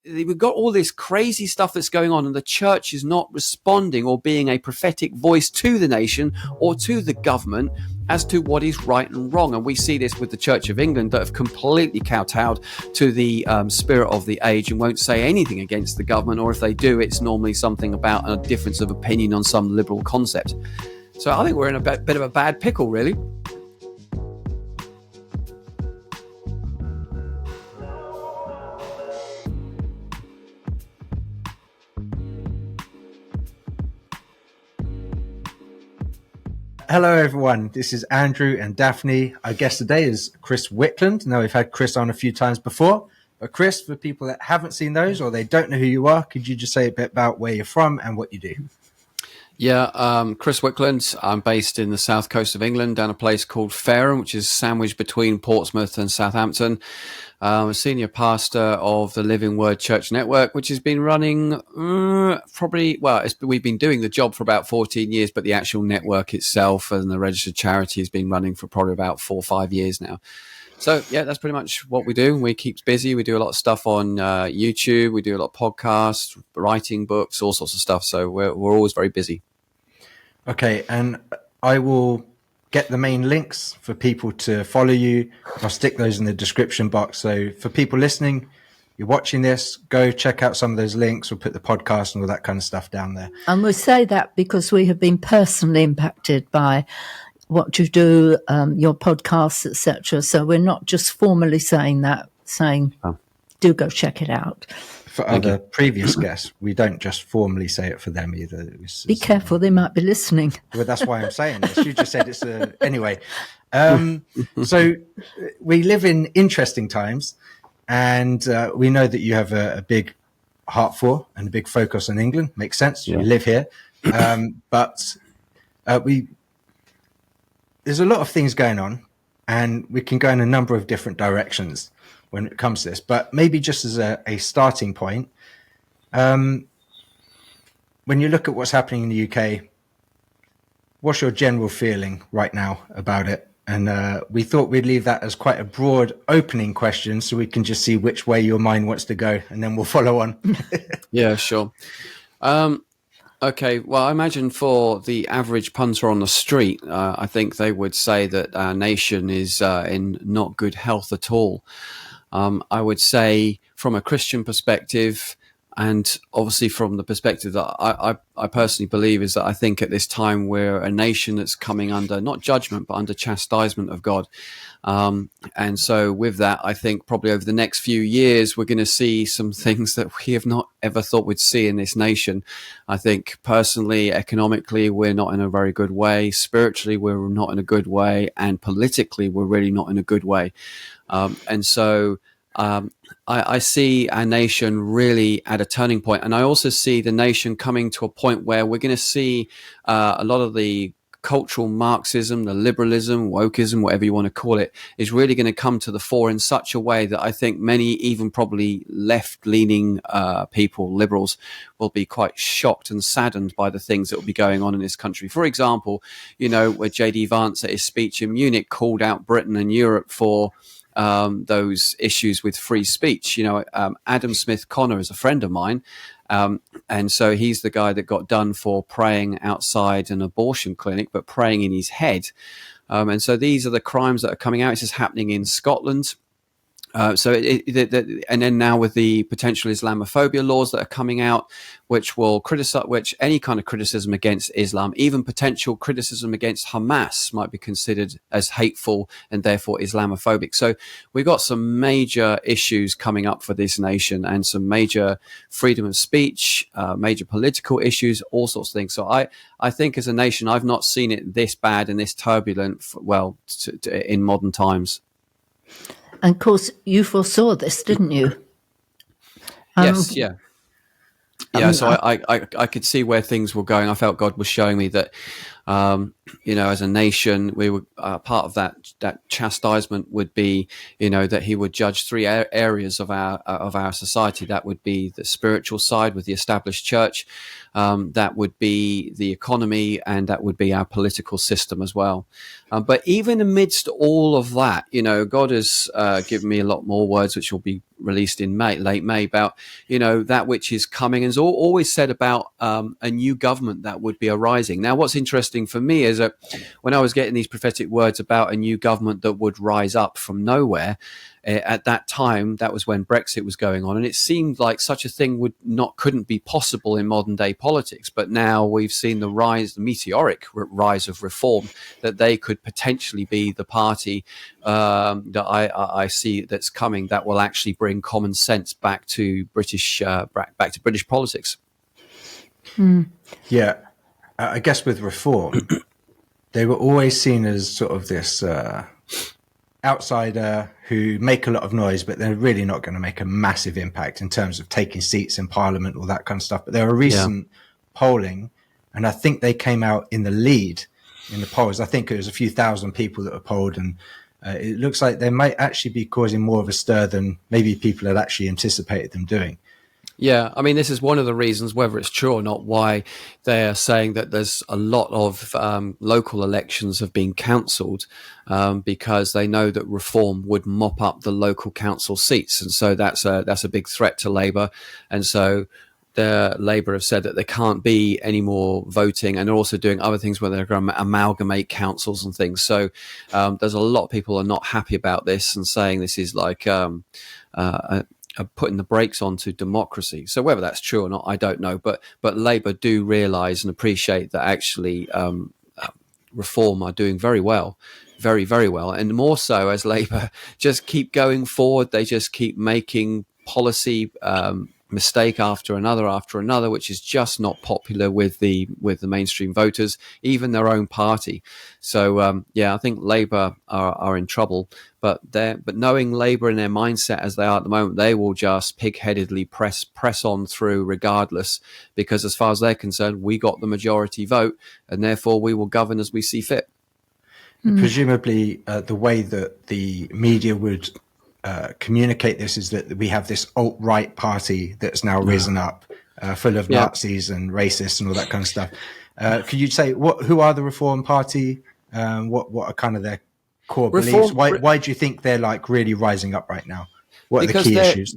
we've got all this crazy stuff that's going on, and the church is not responding or being a prophetic voice to the nation or to the government as to what is right and wrong. And we see this with the Church of England, that have completely kowtowed to the spirit of the age and won't say anything against the government, or if they do, it's normally something about a difference of opinion on some liberal concept. So I think we're in a bit of a bad pickle, really. Hello, everyone. This is Andrew and Daphne. Our guest today is Chris Wickland. Now, we've had Chris on a few times before. But Chris, for people that haven't seen those or they don't know who you are, could you just say a bit about where you're from and what you do? Yeah, Chris Wickland. I'm based in the south coast of England, down a place called Fareham, which is sandwiched between Portsmouth and Southampton. I'm a senior pastor of the Living Word Church Network, which has been running we've been doing the job for about 14 years, but the actual network itself and the registered charity has been running for probably about 4 or 5 years now. So, yeah, that's pretty much what we do. We keep busy. We do a lot of stuff on YouTube. We do a lot of podcasts, writing books, all sorts of stuff. So we're always very busy. Okay, and I will get the main links for people to follow you. I'll stick those in the description box. So for people listening, you're watching this, go check out some of those links. We'll put the podcast and all that kind of stuff down there. And we say that because we have been personally impacted by what you do, your podcasts, etc. So we're not just formally saying that, do go check it out. For other previous guests, we don't just formally say it for them either. Be careful, they might be listening. Well, that's why I'm saying this. You just said it's anyway. So we live in interesting times, and we know that you have a big heart for and a big focus on England. Makes sense. Yeah. You live here. But there's a lot of things going on, and we can go in a number of different directions when it comes to this, but maybe just as a starting point, when you look at what's happening in the UK, what's your general feeling right now about it? And we thought we'd leave that as quite a broad opening question so we can just see which way your mind wants to go, and then we'll follow on. Yeah, sure. Okay, well, I imagine for the average punter on the street, I think they would say that our nation is in not good health at all. I would say from a Christian perspective, and obviously from the perspective that I personally believe, is that I think at this time we're a nation that's coming under not judgment, but under chastisement of God. And so with that, I think probably over the next few years, we're going to see some things that we have not ever thought we'd see in this nation. I think personally, economically, we're not in a very good way. Spiritually, we're not in a good way. And politically, we're really not in a good way. And so I see our nation really at a turning point. And I also see the nation coming to a point where we're going to see a lot of the cultural Marxism, the liberalism, wokeism, whatever you want to call it, is really going to come to the fore in such a way that I think many, even probably left-leaning people, liberals, will be quite shocked and saddened by the things that will be going on in this country. For example, where J.D. Vance at his speech in Munich called out Britain and Europe for those issues with free speech. Adam Smith Connor is a friend of mine. And so he's the guy that got done for praying outside an abortion clinic, but praying in his head. And so these are the crimes that are coming out. This is happening in Scotland. And then now with the potential Islamophobia laws that are coming out, which any kind of criticism against Islam, even potential criticism against Hamas, might be considered as hateful and therefore Islamophobic. So we've got some major issues coming up for this nation, and some major freedom of speech, major political issues, all sorts of things. So I think as a nation, I've not seen it this bad and this turbulent, in modern times. And of course, you foresaw this, didn't you? Yes, yeah. Yeah, so I could see where things were going. I felt God was showing me that, as a nation, we were part of that chastisement would be, that He would judge three areas of our society. That would be the spiritual side with the established church, that would be the economy, and that would be our political system as well. But even amidst all of that, God has given me a lot more words which will be released in late May, about, that which is coming, and is always said about a new government that would be arising. Now, what's interesting for me is that when I was getting these prophetic words about a new government that would rise up from nowhere, at that time, that was when Brexit was going on, and it seemed like such a thing couldn't be possible in modern day politics. But now we've seen the meteoric rise of Reform, that they could potentially be the party that I see that's coming, that will actually bring common sense back to British politics. Yeah, I guess with Reform, they were always seen as sort of this outsider who make a lot of noise, but they're really not going to make a massive impact in terms of taking seats in Parliament, all that kind of stuff. But there were recent polling, and I think they came out in the lead in the polls. I think it was a few thousand people that were polled, and it looks like they might actually be causing more of a stir than maybe people had actually anticipated them doing. Yeah, I mean, this is one of the reasons, whether it's true or not, why they are saying that there's a lot of local elections have been cancelled, because they know that Reform would mop up the local council seats, and so that's a big threat to Labour, and so the Labour have said that there can't be any more voting, and they're also doing other things where they're going to amalgamate councils and things. So there's a lot of people are not happy about this and saying this is like putting the brakes onto democracy. So whether that's true or not, I don't know. But Labour do realise and appreciate that actually Reform are doing very well, very, very well. And more so as Labour just keep going forward, they just keep making policy mistake after another, which is just not popular with the mainstream voters, even their own party. So I think Labour are in trouble, but knowing Labour in their mindset as they are at the moment, they will just pig-headedly press on through regardless, because as far as they're concerned, we got the majority vote, and therefore we will govern as we see fit. Presumably the way that the media would communicate this is that we have this alt-right party that's now risen up, full of Nazis and racists and all that kind of stuff. Could you say who are the Reform Party? What are kind of their core beliefs? Why do you think they're like really rising up right now? What are the key issues?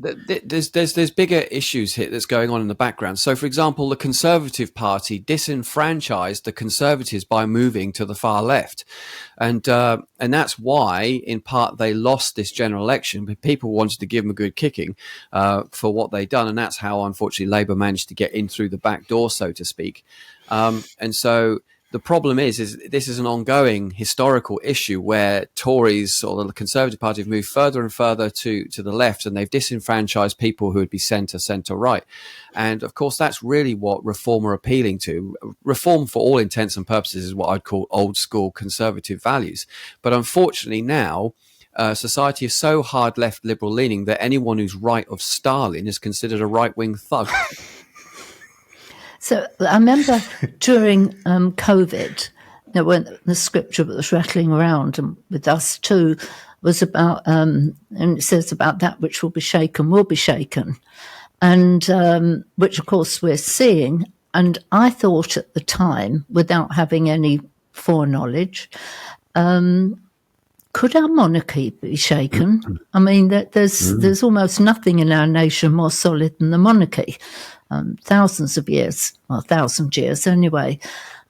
There's bigger issues here that's going on in the background. So, for example, the Conservative Party disenfranchised the Conservatives by moving to the far left, and that's why, in part, they lost this general election. But people wanted to give them a good kicking for what they'd done, and that's how, unfortunately, Labour managed to get in through the back door, so to speak. And so the problem is this is an ongoing historical issue where Tories or the Conservative Party have moved further and further to the left, and they've disenfranchised people who would be centre-right. And of course, that's really what Reform are appealing to. Reform, for all intents and purposes, is what I'd call old school conservative values. But unfortunately now, society is so hard left liberal leaning that anyone who's right of Stalin is considered a right-wing thug. So I remember during COVID, when the scripture that was rattling around and with us too was about, and it says about that which will be shaken, and which of course we're seeing. And I thought at the time, without having any foreknowledge, could our monarchy be shaken? I mean, there's almost nothing in our nation more solid than the monarchy. Thousands of years, well, 1,000 years anyway.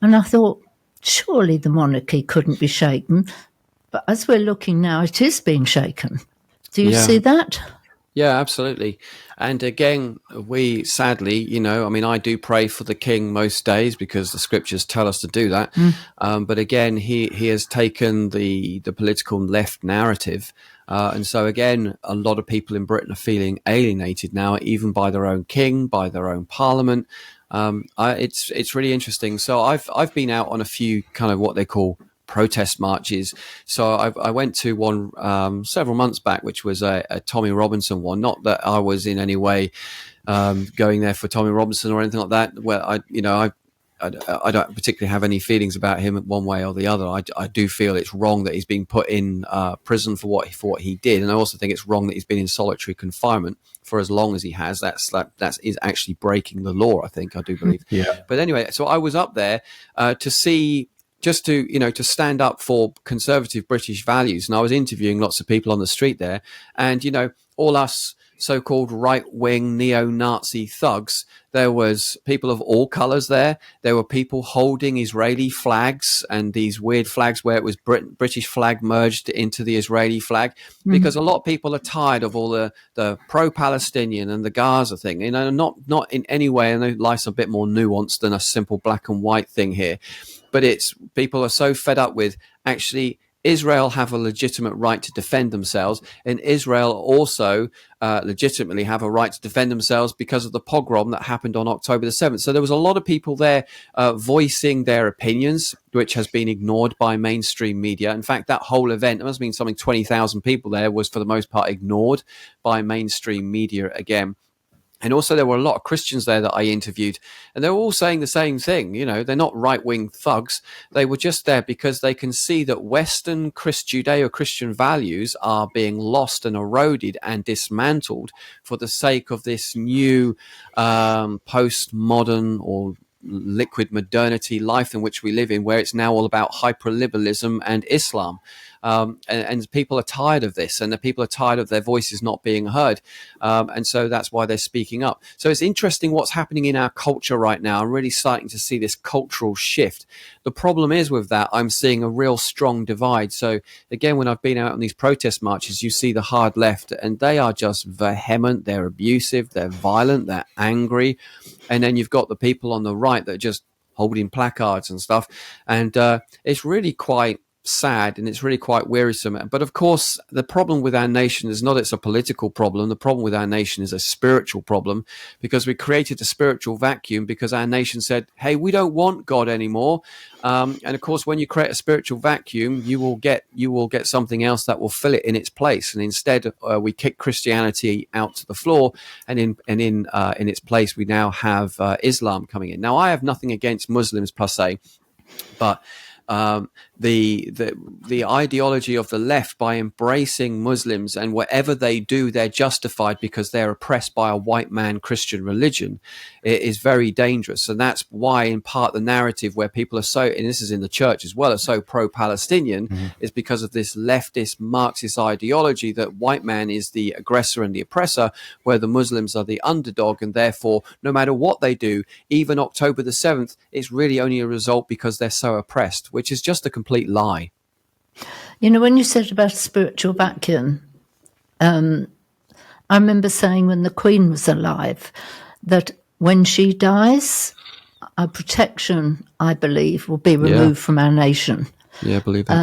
And I thought, surely the monarchy couldn't be shaken. But as we're looking now, it is being shaken. Do you see that? Yeah, absolutely. And again, we sadly, I do pray for the king most days because the scriptures tell us to do that. But again, he has taken the political left narrative. And so again, a lot of people in Britain are feeling alienated now, even by their own king, by their own parliament. It's really interesting. So I've been out on a few kind of what they call protest marches. So I went to one several months back, which was a Tommy Robinson one. Not that I was in any way going there for Tommy Robinson or anything like that. Where I don't particularly have any feelings about him one way or the other. I do feel it's wrong that he's being put in prison for what he did, and I also think it's wrong that he's been in solitary confinement for as long as he has. That is actually breaking the law, I do believe. Yeah. But anyway, so I was up there to see, just to stand up for conservative British values, and I was interviewing lots of people on the street there, and all us so-called right-wing neo-Nazi thugs. There was people of all colors there. There were people holding Israeli flags and these weird flags where it was British flag merged into the Israeli flag, because a lot of people are tired of all the pro-Palestinian and the Gaza thing. You know, not in any way. I know life's a bit more nuanced than a simple black and white thing here, but it's people are so fed up with actually Israel have a legitimate right to defend themselves, and Israel also legitimately have a right to defend themselves because of the pogrom that happened on October the 7th. So there was a lot of people there voicing their opinions, which has been ignored by mainstream media. In fact, that whole event, it must have been something 20,000 people there, was for the most part ignored by mainstream media again. And also there were a lot of Christians there that I interviewed, and they were all saying the same thing. You know, they're not right-wing thugs. They were just there because they can see that Western Judeo-Christian values are being lost and eroded and dismantled for the sake of this new postmodern or liquid modernity life in which we live in, where it's now all about hyperliberalism and Islam. And people are tired of this, and the people are tired of their voices not being heard. And so that's why they're speaking up. So it's interesting what's happening in our culture right now. I'm really starting to see this cultural shift. The problem is with that, I'm seeing a real strong divide. So again, when I've been out on these protest marches, you see the hard left, and they are just vehement, they're abusive, they're violent, they're angry. And then you've got the people on the right that are just holding placards and stuff. And it's really quite sad, and it's really quite wearisome. But of course, the problem with our nation is not it's a political problem. The problem with our nation is a spiritual problem, because we created a spiritual vacuum because our nation said, hey, we don't want God anymore. And of course, when you create a spiritual vacuum, you will get something else that will fill it in its place. And instead, we kick Christianity out to the floor, and in its place, we now have Islam coming in. Now, I have nothing against Muslims per se, but the ideology of the left, by embracing Muslims, and whatever they do, they're justified because they're oppressed by a white man Christian religion, it is very dangerous. And that's why, in part, the narrative where people are so, and this is in the church as well, are so pro-Palestinian, is because of this leftist Marxist ideology that white man is the aggressor and the oppressor, where the Muslims are the underdog, and therefore, no matter what they do, even October the 7th, it's really only a result because they're so oppressed, which is just a complete lie. You know, when you said about a spiritual vacuum, I remember saying when the Queen was alive that when she dies, our protection, I believe, will be removed from our nation. Yeah, I believe that.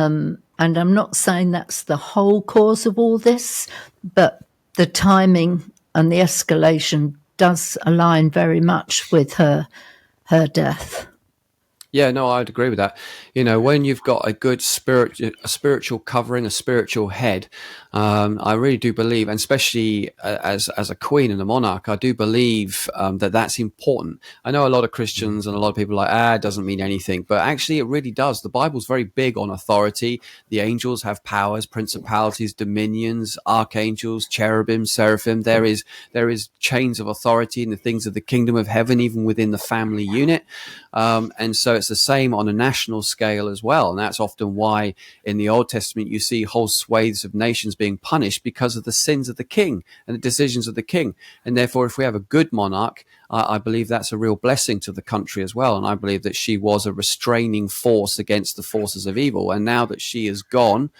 And I'm not saying that's the whole cause of all this, but the timing and the escalation does align very much with her death. Yeah, no, I'd agree with that. You know, when you've got a good spiritual covering, a spiritual head, I really do believe, and especially as a queen and a monarch, I do believe that that's important. I know a lot of Christians and a lot of people are like, it doesn't mean anything, but actually it really does. The Bible's very big on authority. The angels have powers, principalities, dominions, archangels, cherubim, seraphim. There is chains of authority in the things of the kingdom of heaven, even within the family unit. And so it's the same on a national scale as well. And that's often why in the Old Testament you see whole swathes of nations being punished because of the sins of the king and the decisions of the king. And therefore, if we have a good monarch, I believe that's a real blessing to the country as well. And I believe that she was a restraining force against the forces of evil. And now that she is gone,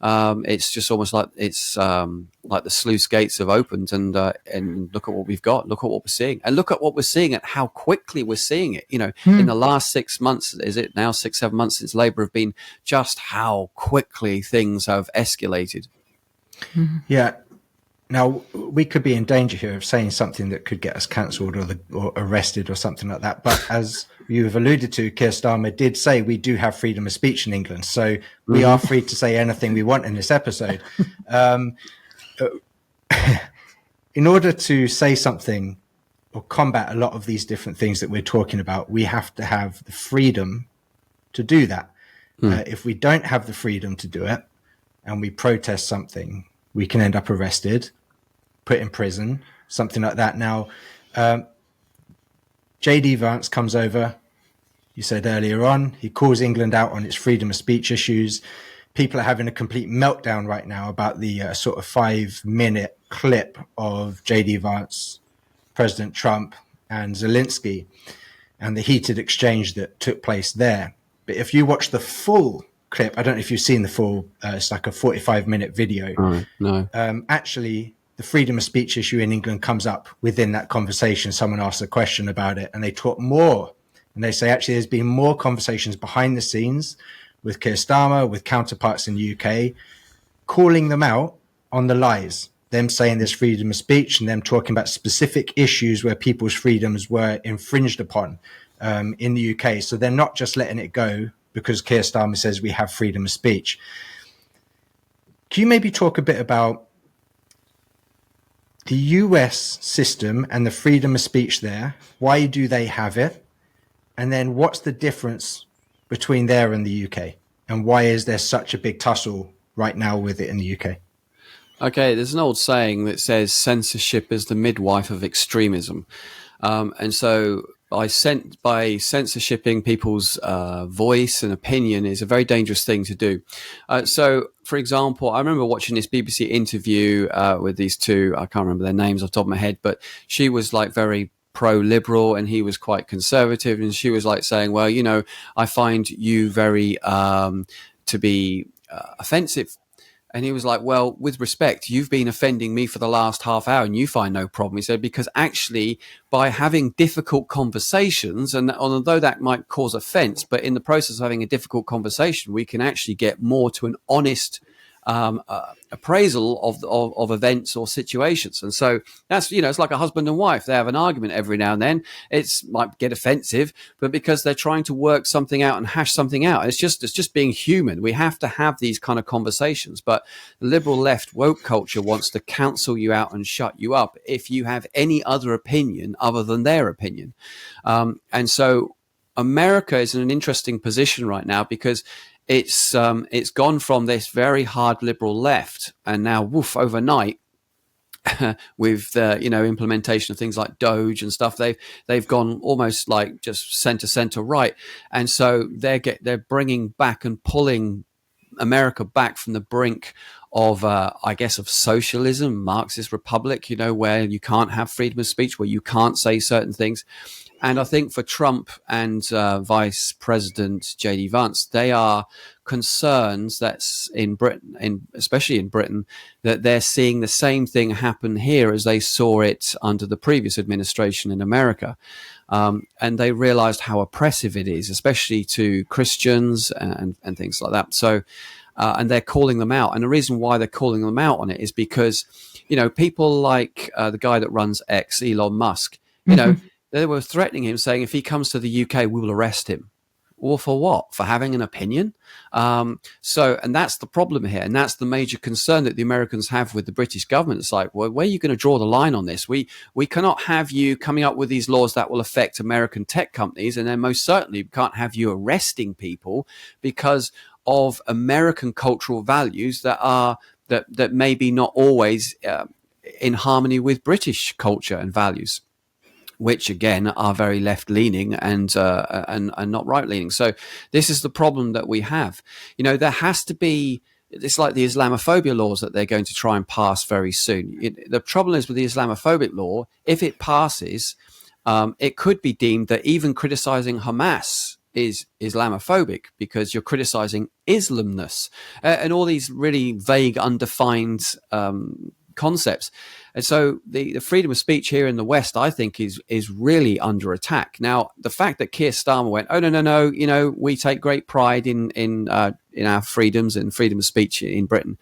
it's just almost like it's like the sluice gates have opened, and look at what we've got. Look at what we're seeing, and look at what we're seeing at how quickly we're seeing it. You know, in the last 6 months, is it now 6-7 months since Labour have been, just how quickly things have escalated. Yeah. Now, we could be in danger here of saying something that could get us cancelled or arrested or something like that. But as you've alluded to, Keir Starmer did say we do have freedom of speech in England. So we are free to say anything we want in this episode. In order to say something or combat a lot of these different things that we're talking about, we have to have the freedom to do that. If we don't have the freedom to do it and we protest something, we can end up arrested, put in prison, something like that. Now, J.D. Vance comes over. You said earlier on, he calls England out on its freedom of speech issues. People are having a complete meltdown right now about the sort of 5-minute clip of J.D. Vance, President Trump, and Zelensky, and the heated exchange that took place there. But if you watch the full clip, I don't know if you've seen the full, it's like a 45-minute video. No. Actually, the freedom of speech issue in England comes up within that conversation. Someone asks a question about it, and they talk more. And they say, actually, there's been more conversations behind the scenes with Keir Starmer, with counterparts in the UK, calling them out on the lies, them saying there's freedom of speech and them talking about specific issues where people's freedoms were infringed upon in the UK. So they're not just letting it go because Keir Starmer says we have freedom of speech. Can you maybe talk a bit about the US system and the freedom of speech there? Why do they have it? And then what's the difference between there and the UK? And why is there such a big tussle right now with it in the UK? Okay, there's an old saying that says censorship is the midwife of extremism. And so by censorshiping people's voice and opinion is a very dangerous thing to do. So, for example, I remember watching this BBC interview with these two, I can't remember their names off the top of my head, but she was like very pro-liberal and he was quite conservative, and she was like saying, well, you know, I find you very to be offensive. And he was like, well, with respect, you've been offending me for the last half hour and you find no problem. He said, because actually by having difficult conversations, and although that might cause offense, but in the process of having a difficult conversation, we can actually get more to an honest appraisal of events or situations. And so that's, you know, it's like a husband and wife. They have an argument every now and then. It's might get offensive, but because they're trying to work something out and hash something out, it's just being human. We have to have these kind of conversations. But the liberal left woke culture wants to cancel you out and shut you up if you have any other opinion other than their opinion. And so America is in an interesting position right now because it's gone from this very hard liberal left, and now woof overnight with the implementation of things like Doge and stuff, they've gone almost like just center right, and so they're bringing back and pulling America back from the brink of I guess of socialism, Marxist republic, where you can't have freedom of speech, where you can't say certain things. And I think for Trump and Vice President J.D. Vance, they are concerns that's in Britain, especially in Britain, that they're seeing the same thing happen here as they saw it under the previous administration in America. And they realized how oppressive it is, especially to Christians and things like that. So, and they're calling them out. And the reason why they're calling them out on it is because, people like the guy that runs X, Elon Musk, they were threatening him, saying if he comes to the UK, we will arrest him. Or for what? For having an opinion? And that's the problem here. And that's the major concern that the Americans have with the British government. It's like, well, where are you going to draw the line on this? We cannot have you coming up with these laws that will affect American tech companies. And then most certainly we can't have you arresting people because of American cultural values that may be not always in harmony with British culture and values, which again are very left-leaning and not right-leaning. So this is the problem that we have. There has to be. It's like the Islamophobia laws that they're going to try and pass very soon. The trouble is with the Islamophobic law, if it passes, it could be deemed that even criticizing Hamas is Islamophobic because you're criticizing Islamness and all these really vague, undefined concepts. And so the freedom of speech here in the West, I think, is really under attack. Now, the fact that Keir Starmer went, oh, no, we take great pride in our freedoms and freedom of speech in Britain.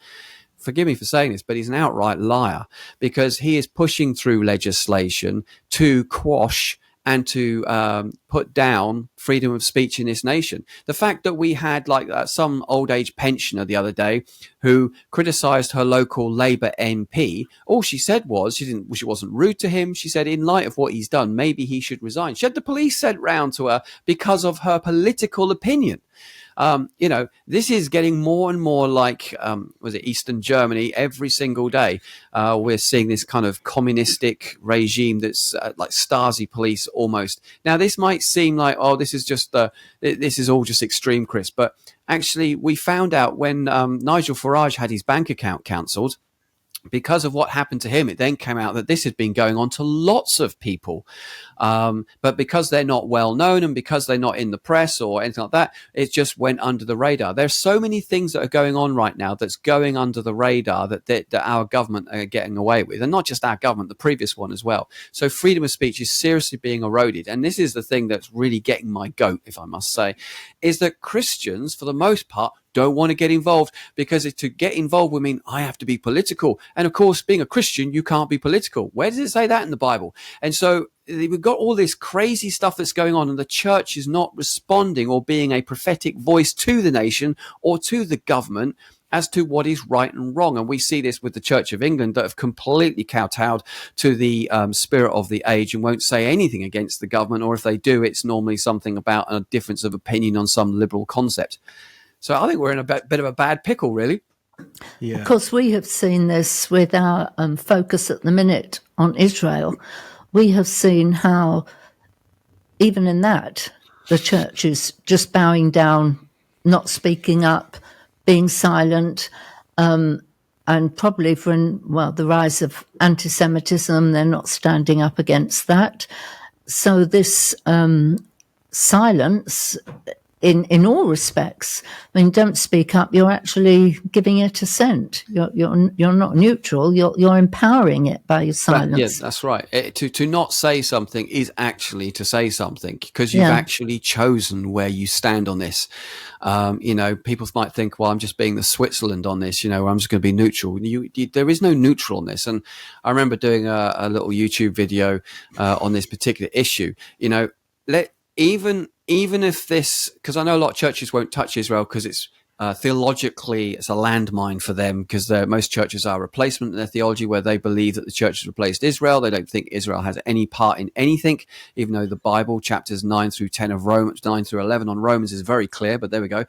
Forgive me for saying this, but he's an outright liar because he is pushing through legislation to quash and to put down freedom of speech in this nation. The fact that we had some old age pensioner the other day who criticized her local Labour MP, all she said was she wasn't rude to him. She said, in light of what he's done, maybe he should resign. She had the police sent round to her because of her political opinion. This is getting more and more like, Eastern Germany every single day. We're seeing this kind of communistic regime that's like Stasi police almost. Now, this might seem like, oh, this is all just extreme, Chris. But actually, we found out when Nigel Farage had his bank account cancelled because of what happened to him, it then came out that this had been going on to lots of people. But because they're not well known and because they're not in the press or anything like that, it just went under the radar. There's so many things that are going on right now that's going under the radar that our government are getting away with. And not just our government, the previous one as well. So freedom of speech is seriously being eroded. And this is the thing that's really getting my goat, if I must say, is that Christians, for the most part, don't want to get involved, because to get involved would mean I have to be political. And of course, being a Christian, you can't be political. Where does it say that in the Bible? And so we've got all this crazy stuff that's going on, and the church is not responding or being a prophetic voice to the nation or to the government as to what is right and wrong. And we see this with the Church of England, that have completely kowtowed to the spirit of the age and won't say anything against the government, or if they do, it's normally something about a difference of opinion on some liberal concept. So I think we're in a bit of a bad pickle, really. Yeah. Of course, we have seen this with our focus at the minute on Israel. We have seen how, even in that, the church is just bowing down, not speaking up, being silent, and probably the rise of antisemitism, they're not standing up against that. So this silence, in all respects, I mean, don't speak up, you're actually giving it assent. You're not neutral, you're empowering it by your silence. Yes, that's right. To not say something is actually to say something, because you've actually chosen where you stand on this. People might think, well, I'm just being the Switzerland on this, I'm just going to be neutral. There is no neutral on this. And I remember doing a little YouTube video on this particular issue. Even if this, because I know a lot of churches won't touch Israel because it's theologically, it's a landmine for them, because most churches are replacement in their theology, where they believe that the church has replaced Israel. They don't think Israel has any part in anything, even though the Bible, chapters 9 through 10 of Romans, 9 through 11 on Romans is very clear, but there we go.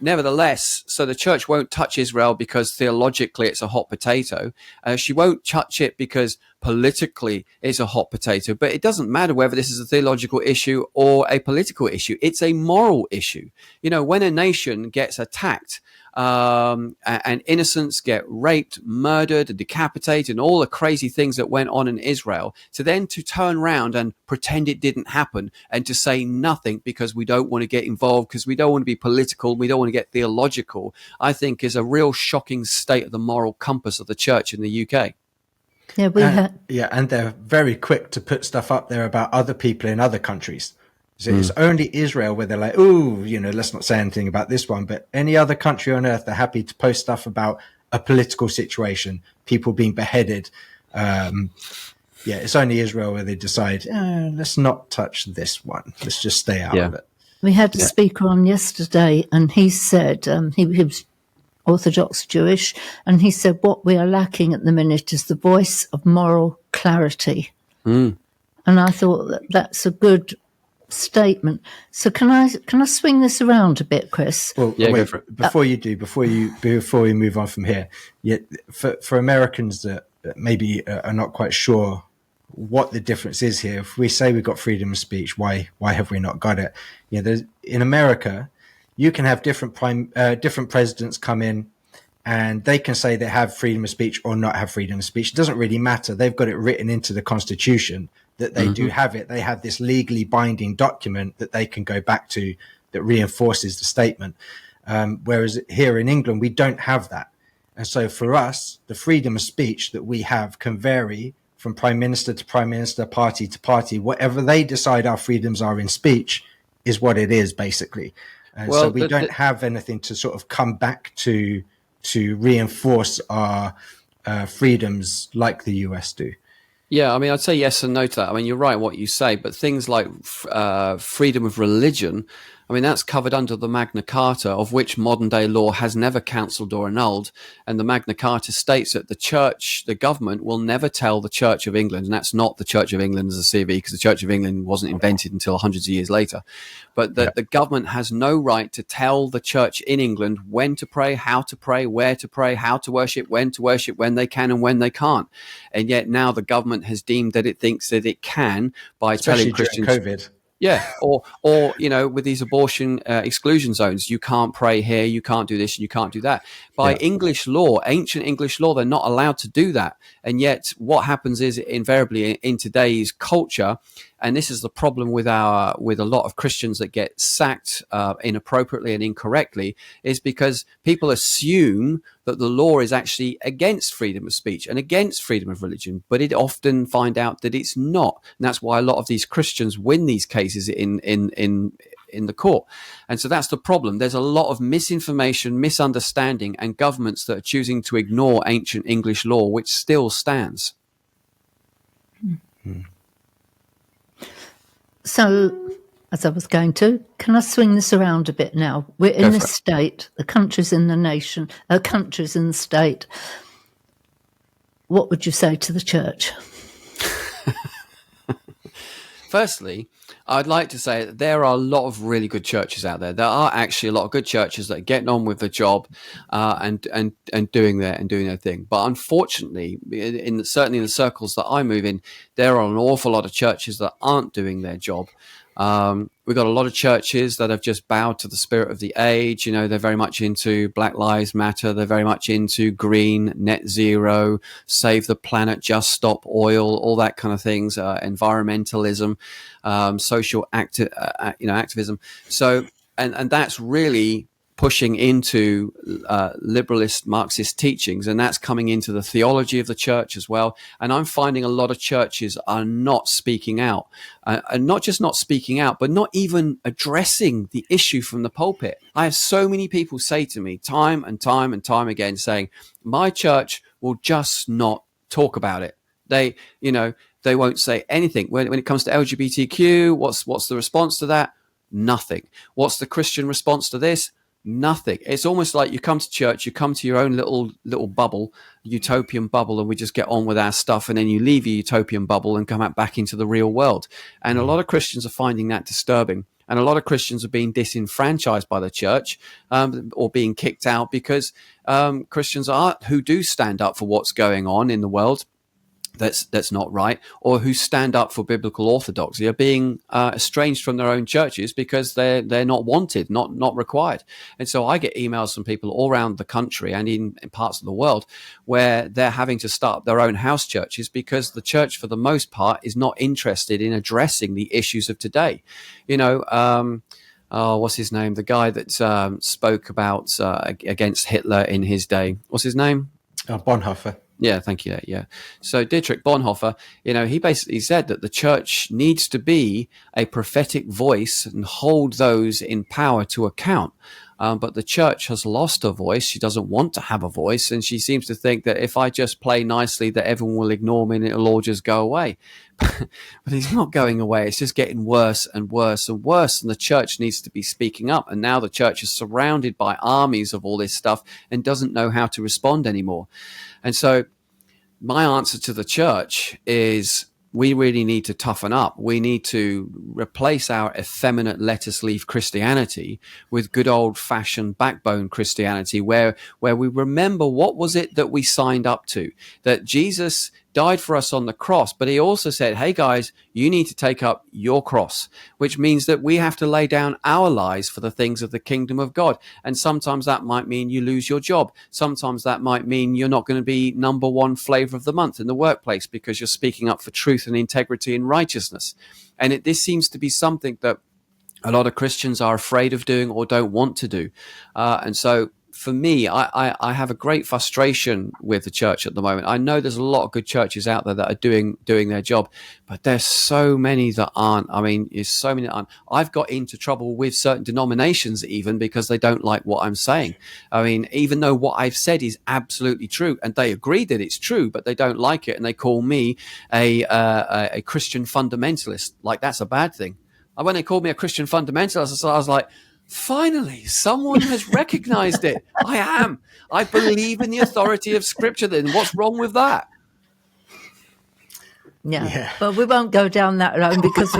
Nevertheless, so the church won't touch Israel because theologically it's a hot potato. She won't touch it because politically it's a hot potato. But it doesn't matter whether this is a theological issue or a political issue. It's a moral issue. When a nation gets attacked, and innocents get raped, murdered, decapitated, and all the crazy things that went on in Israel, to turn around and pretend it didn't happen and to say nothing because we don't want to get involved, because we don't want to be political, we don't want to get theological, I think is a real shocking state of the moral compass of the church in the UK. And they're very quick to put stuff up there about other people in other countries. So it's only Israel where they're like, let's not say anything about this one. But any other country on earth, they're happy to post stuff about a political situation, people being beheaded. It's only Israel where they decide, let's not touch this one. Let's just stay out of it. We had a speaker on yesterday, and he said he was Orthodox Jewish, and he said what we are lacking at the minute is the voice of moral clarity. And I thought that's a good statement. So can I swing this around a bit, Chris? Well, wait, before we move on from here, for Americans that maybe are not quite sure what the difference is here, if we say we've got freedom of speech, why have we not got it? In America, you can have different presidents come in, and they can say they have freedom of speech or not have freedom of speech. It doesn't really matter. They've got it written into the Constitution that they do have it. They have this legally binding document that they can go back to that reinforces the statement. Whereas here in England, we don't have that. And so for us, the freedom of speech that we have can vary from prime minister to prime minister, party to party. Whatever they decide our freedoms are in speech is what it is, basically. So we don't have anything to sort of come back to reinforce our freedoms like the US do. Yeah, I mean, I'd say yes and no to that. I mean, you're right what you say, but things like freedom of religion, I mean, that's covered under the Magna Carta, of which modern day law has never cancelled or annulled. And the Magna Carta states that the church, the government, will never tell the Church of England, and that's not the Church of England as a CV, because the Church of England wasn't invented until hundreds of years later. But the government has no right to tell the church in England when to pray, how to pray, where to pray, how to worship, when they can and when they can't. And yet now the government has deemed that it thinks that it can by especially telling Christians. COVID. Yeah, or with these abortion exclusion zones, you can't pray here, you can't do this, and you can't do that. By English law, ancient English law, they're not allowed to do that. And yet, what happens is invariably in today's culture, and this is the problem with a lot of Christians that get sacked inappropriately and incorrectly, is because people assume that the law is actually against freedom of speech and against freedom of religion, but it often find out that it's not. And that's why a lot of these Christians win these cases in the court. And so that's the problem. There's a lot of misinformation, misunderstanding, and governments that are choosing to ignore ancient English law, which still stands. Mm-hmm. So, as I was going to, can I swing this around a bit now? We're in this state, the countries in the nation, countries in the state. What would you say to the church? Firstly, I'd like to say that there are a lot of really good churches out there. There are actually a lot of good churches that are getting on with the job and doing their thing. But unfortunately, certainly in the circles that I move in, there are an awful lot of churches that aren't doing their job. We've got a lot of churches that have just bowed to the spirit of the age. They're very much into Black Lives Matter. They're very much into green, net zero, save the planet, just stop oil, all that kind of things, environmentalism, social activism. So, and that's really pushing into liberalist Marxist teachings, and that's coming into the theology of the church as well. And I'm finding a lot of churches are not speaking out, and not just not speaking out, but not even addressing the issue from the pulpit. I have so many people say to me time and time and time again saying, my church will just not talk about it. They won't say anything. When it comes to LGBTQ, what's the response to that? Nothing. What's the Christian response to this? Nothing. It's almost like you come to church, you come to your own little bubble, utopian bubble, and we just get on with our stuff, and then you leave your utopian bubble and come back into the real world. And a lot of Christians are finding that disturbing, and a lot of Christians are being disenfranchised by the church or being kicked out because Christians who do stand up for what's going on in the world that's not right, or who stand up for biblical orthodoxy, are being estranged from their own churches because they're not wanted, not required. And so I get emails from people all around the country and in parts of the world where they're having to start their own house churches because the church, for the most part, is not interested in addressing the issues of today. What's his name? The guy that spoke about against Hitler in his day. What's his name? Bonhoeffer. Yeah, thank you. Yeah. So Dietrich Bonhoeffer, he basically said that the church needs to be a prophetic voice and hold those in power to account. But the church has lost her voice. She doesn't want to have a voice. And she seems to think that if I just play nicely, that everyone will ignore me and it'll all just go away. But it's not going away. It's just getting worse and worse and worse. And the church needs to be speaking up. And now the church is surrounded by armies of all this stuff and doesn't know how to respond anymore. And so my answer to the church is we really need to toughen up. We need to replace our effeminate lettuce leaf Christianity with good old fashioned backbone Christianity, where we remember what was it that we signed up to, that Jesus died for us on the cross, but he also said, hey guys, you need to take up your cross, which means that we have to lay down our lives for the things of the kingdom of God. And sometimes that might mean you lose your job. Sometimes that might mean you're not going to be number one flavor of the month in the workplace because you're speaking up for truth and integrity and righteousness. And this seems to be something that a lot of Christians are afraid of doing or don't want to do. And so for me, I have a great frustration with the church at the moment. I know there's a lot of good churches out there that are doing their job, but there's so many that aren't. I mean, there's so many that aren't. I've got into trouble with certain denominations even because they don't like what I'm saying. I mean, even though what I've said is absolutely true and they agree that it's true, but they don't like it and they call me a Christian fundamentalist. Like that's a bad thing. When they called me a Christian fundamentalist, I was like, finally, someone has recognized it. I believe in the authority of Scripture. Then what's wrong with that? Yeah. But we won't go down that road because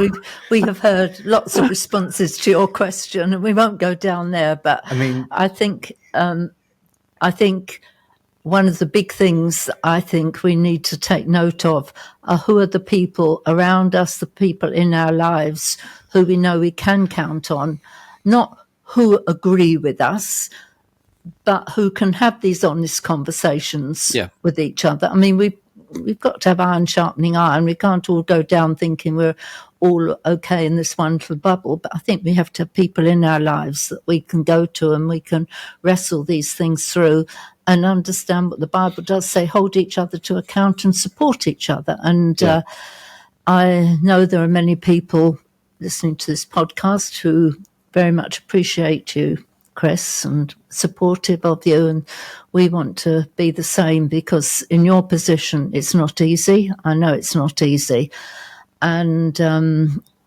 we have heard lots of responses to your question, and we won't go down there. But I think one of the big things I think we need to take note of are who are the people around us, the people in our lives who we know we can count on, not who agree with us, but who can have these honest conversations with each other. I mean, we've got to have iron sharpening iron. We can't all go down thinking we're all okay in this one little bubble, but I think we have to have people in our lives that we can go to and we can wrestle these things through and understand what the Bible does say, hold each other to account and support each other. And I know there are many people listening to this podcast who very much appreciate you, Chris, and supportive of you, and we want to be the same, because in your position it's not easy. I know it's not easy, and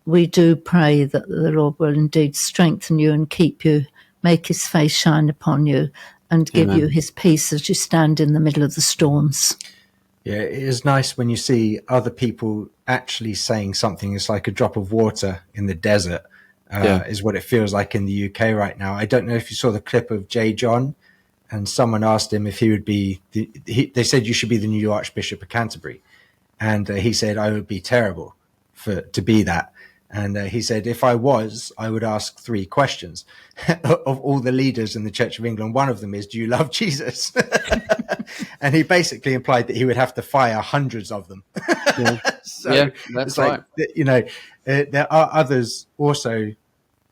we do pray that the Lord will indeed strengthen you and keep you, make his face shine upon you, and give you his peace as you stand in the middle of the storms. Yeah, it is nice when you see other people actually saying something. It's like a drop of water in the desert. Is what it feels like in the UK right now. I don't know if you saw the clip of J. John, and someone asked him if he would be, they said you should be the new Archbishop of Canterbury. And he said, I would be terrible to be that. And he said, if I was, I would ask 3 questions of all the leaders in the Church of England. One of them is, do you love Jesus? And he basically implied that he would have to fire hundreds of them. So that's right. You know, there are others also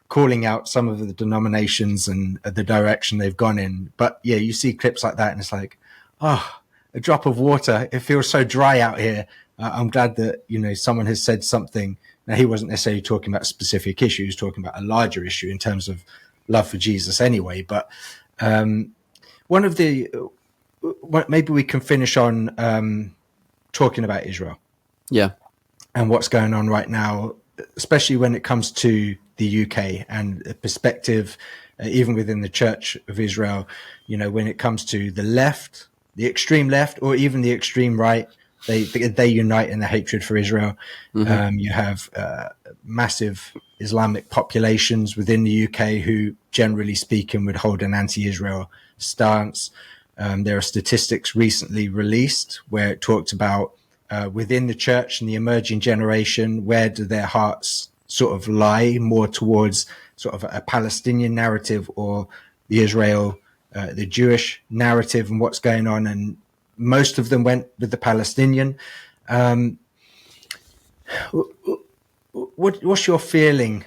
calling out some of the denominations and the direction they've gone in. But yeah, you see clips like that and it's like, oh, a drop of water. It feels so dry out here. I'm glad that, you know, someone has said something. Now, he wasn't necessarily talking about specific issues, talking about a larger issue in terms of love for Jesus anyway. But one of the, maybe we can finish on talking about Israel. Yeah. And what's going on right now, especially when it comes to the UK and the perspective, even within the Church of Israel, you know, when it comes to the left, the extreme left, or even the extreme right, they unite in the hatred for Israel. You have massive Islamic populations within the UK who, generally speaking, would hold an anti-Israel stance. There are statistics recently released where it talked about within the church and the emerging generation, where do their hearts sort of lie, more towards sort of a Palestinian narrative or the the Jewish narrative and what's going on. And most of them went with the Palestinian. What's your feeling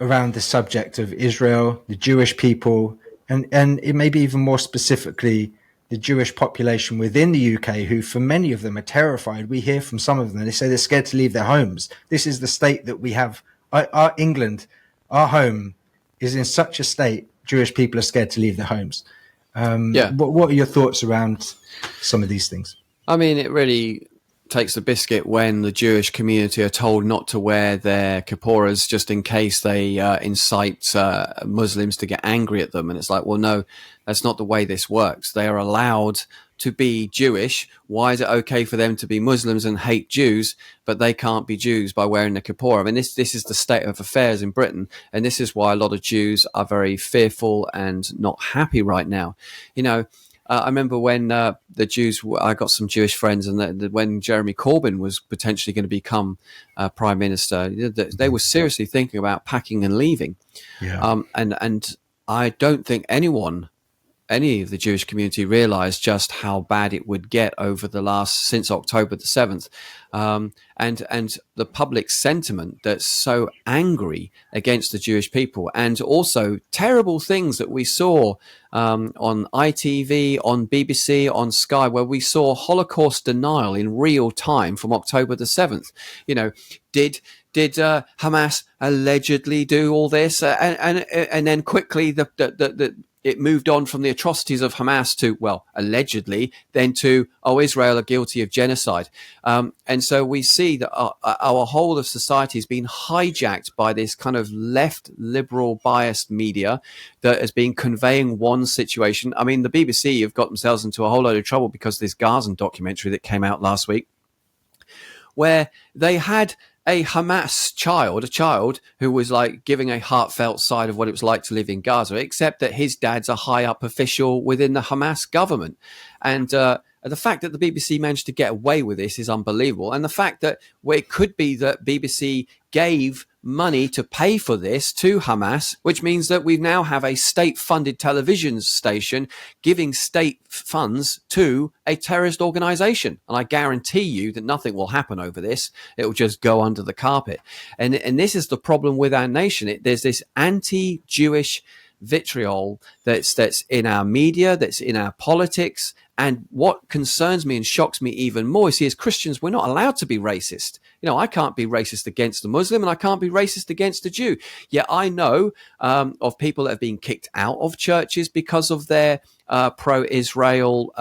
around the subject of Israel, the Jewish people, and it may be even more specifically the Jewish population within the UK, who for many of them are terrified? We hear from some of them, they say they're scared to leave their homes. This is the state that we have. Our England, our home is in such a state, Jewish people are scared to leave their homes. What are your thoughts around some of these things? I mean, it really takes the biscuit when the Jewish community are told not to wear their kipporas just in case they incite Muslims to get angry at them. And it's like, well, no, that's not the way this works. They are allowed to be Jewish. Why is it okay for them to be Muslims and hate Jews, but they can't be Jews by wearing the kippora? I mean, this is the state of affairs in Britain, and this is why a lot of Jews are very fearful and not happy right now. You know, I remember when the Jews, I got some Jewish friends, and when Jeremy Corbyn was potentially going to become prime minister, they were seriously thinking about packing and leaving. Yeah. And I don't think any of the Jewish community realized just how bad it would get since October the 7th. And the public sentiment that's so angry against the Jewish people, and also terrible things that we saw on ITV, on BBC, on Sky, where we saw Holocaust denial in real time from October the 7th. You know, did Hamas allegedly do all this? And then quickly it moved on from the atrocities of Hamas to, well, allegedly, then to, Israel are guilty of genocide. And so we see that our whole of society has been hijacked by this kind of left liberal biased media that has been conveying one situation. I mean, the BBC have got themselves into a whole load of trouble because of this Gazan documentary that came out last week, where they had a Hamas child, a child who was like giving a heartfelt side of what it was like to live in Gaza, except that his dad's a high up official within the Hamas government. And the fact that the BBC managed to get away with this is unbelievable. And the fact that it could be that BBC gave money to pay for this to Hamas, which means that we now have a state-funded television station giving state funds to a terrorist organization. And I guarantee you that nothing will happen over this. It will just go under the carpet. And this is the problem with our nation. There's this anti-Jewish vitriol that's in our media, that's in our politics. And what concerns me and shocks me even more is, as Christians, we're not allowed to be racist. You know, I can't be racist against the Muslim and I can't be racist against a Jew. Yet I know of people that have been kicked out of churches because of their pro-Israel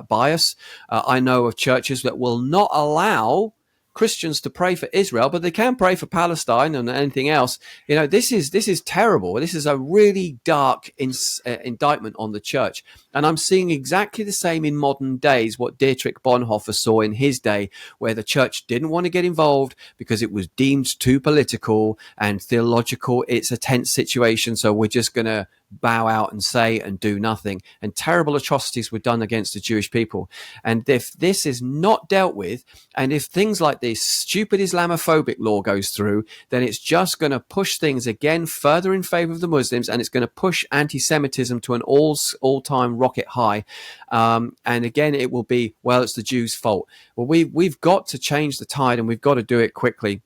bias. I know of churches that will not allow Christians to pray for Israel, but they can pray for Palestine and anything else. You know, this is terrible. This is a really dark indictment on the church. And I'm seeing exactly the same in modern days, what Dietrich Bonhoeffer saw in his day, where the church didn't want to get involved because it was deemed too political and theological. It's a tense situation, so we're just going to bow out and say and do nothing. And terrible atrocities were done against the Jewish people. And if this is not dealt with, and if things like this stupid Islamophobic law goes through, then it's just going to push things again further in favor of the Muslims, and it's going to push anti-Semitism to an all-time rocket high. And again, it will be, well, it's the Jews' fault. Well, we've got to change the tide, and we've got to do it quickly.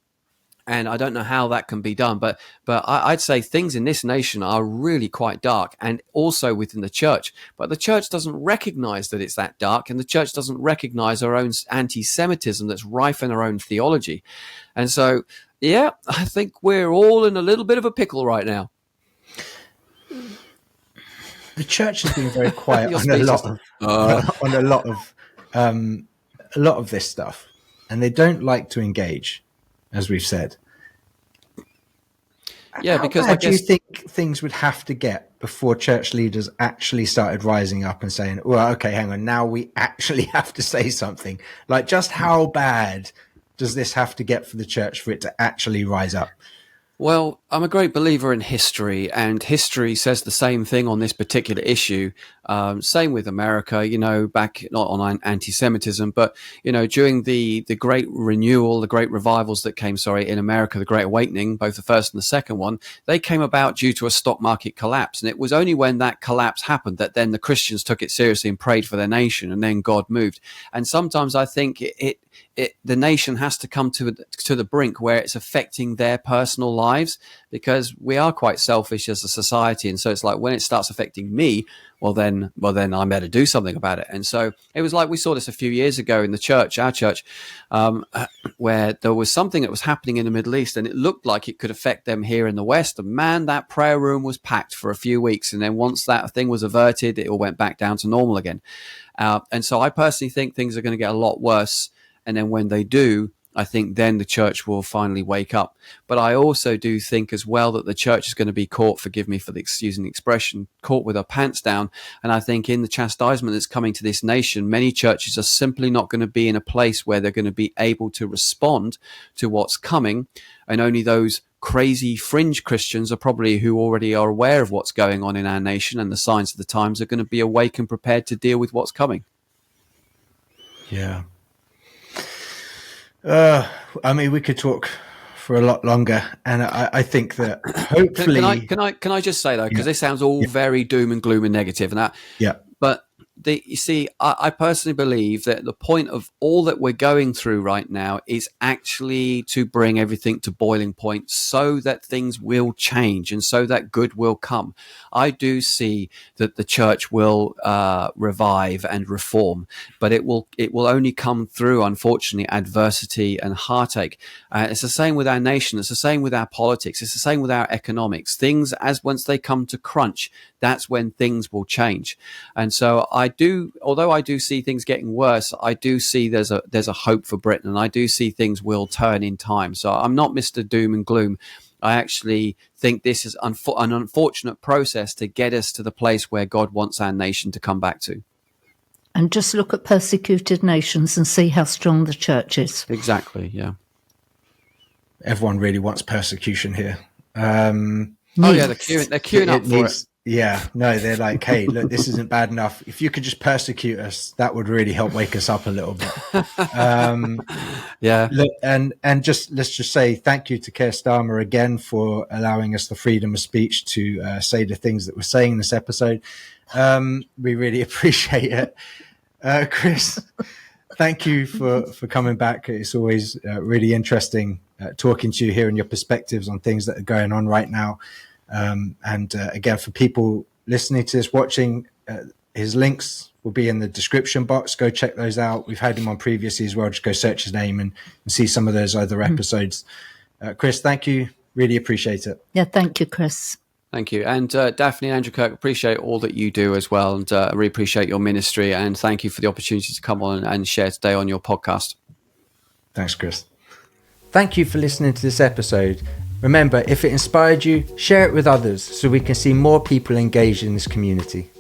And I don't know how that can be done, but I'd say things in this nation are really quite dark, and also within the church. But the church doesn't recognize that it's that dark, and the church doesn't recognize our own anti-Semitism that's rife in our own theology. And so, yeah, I think we're all in a little bit of a pickle right now. The church has been very quiet on a lot of this stuff, and they don't like to engage, as we've said. Yeah, because how bad do you think things would have to get before church leaders actually started rising up and saying, well, okay, hang on, now we actually have to say something? Like, just how bad does this have to get for the church for it to actually rise up? Well, I'm a great believer in history, and history says the same thing on this particular issue. Same with America, you know, back not on anti-Semitism, but, you know, during the great renewal, the great revivals that came, in America, the Great Awakening, both the first and the second one, they came about due to a stock market collapse. And it was only when that collapse happened that then the Christians took it seriously and prayed for their nation, and then God moved. And sometimes I think the nation has to come to the brink where it's affecting their personal lives, because we are quite selfish as a society. And so it's like, when it starts affecting me, well then I better do something about it. And so it was like, we saw this a few years ago in the church, our church, where there was something that was happening in the Middle East, and it looked like it could affect them here in the West. And man, that prayer room was packed for a few weeks. And then once that thing was averted, it all went back down to normal again. And so I personally think things are going to get a lot worse. And then when they do, I think then the church will finally wake up. But I also do think as well that the church is going to be caught, forgive me for using the expression, caught with her pants down. And I think in the chastisement that's coming to this nation, many churches are simply not going to be in a place where they're going to be able to respond to what's coming. And only those crazy fringe Christians are probably who already are aware of what's going on in our nation and the signs of the times are going to be awake and prepared to deal with what's coming. Yeah. I mean, we could talk for a lot longer, and I think that hopefully, can I just say though, because this sounds all very doom and gloom and negative, and that, but you see, I personally believe that the point of all that we're going through right now is actually to bring everything to boiling point so that things will change and so that good will come. I do see that the church will revive and reform, but it will only come through, unfortunately, adversity and heartache. It's the same with our nation. It's the same with our politics. It's the same with our economics. Things, once they come to crunch, that's when things will change. And so although I do see things getting worse, I do see there's a hope for Britain, and I do see things will turn in time. So I'm not Mr. Doom and Gloom. I actually think this is an unfortunate process to get us to the place where God wants our nation to come back to. And just look at persecuted nations and see how strong the church is. Exactly, yeah. everyone really wants persecution here. Oh yeah, they're queuing up for it. Yeah, no, they're like, hey, look, this isn't bad enough. If you could just persecute us, that would really help wake us up a little bit. Yeah. Look, and just let's just say thank you to Keir Starmer again for allowing us the freedom of speech to say the things that we're saying in this episode. We really appreciate it. Chris, thank you for coming back. It's always really interesting talking to you, hearing your perspectives on things that are going on right now. And again, for people listening to this, watching, his links will be in the description box. Go check those out. We've had him on previously as well. Just go search his name and see some of those other episodes. Chris, thank you. Really appreciate it. Yeah, thank you, Chris. Thank you. And Daphne and Andrew Kirk, appreciate all that you do as well. And I really appreciate your ministry. And thank you for the opportunity to come on and share today on your podcast. Thanks, Chris. Thank you for listening to this episode. Remember, if it inspired you, share it with others so we can see more people engaged in this community.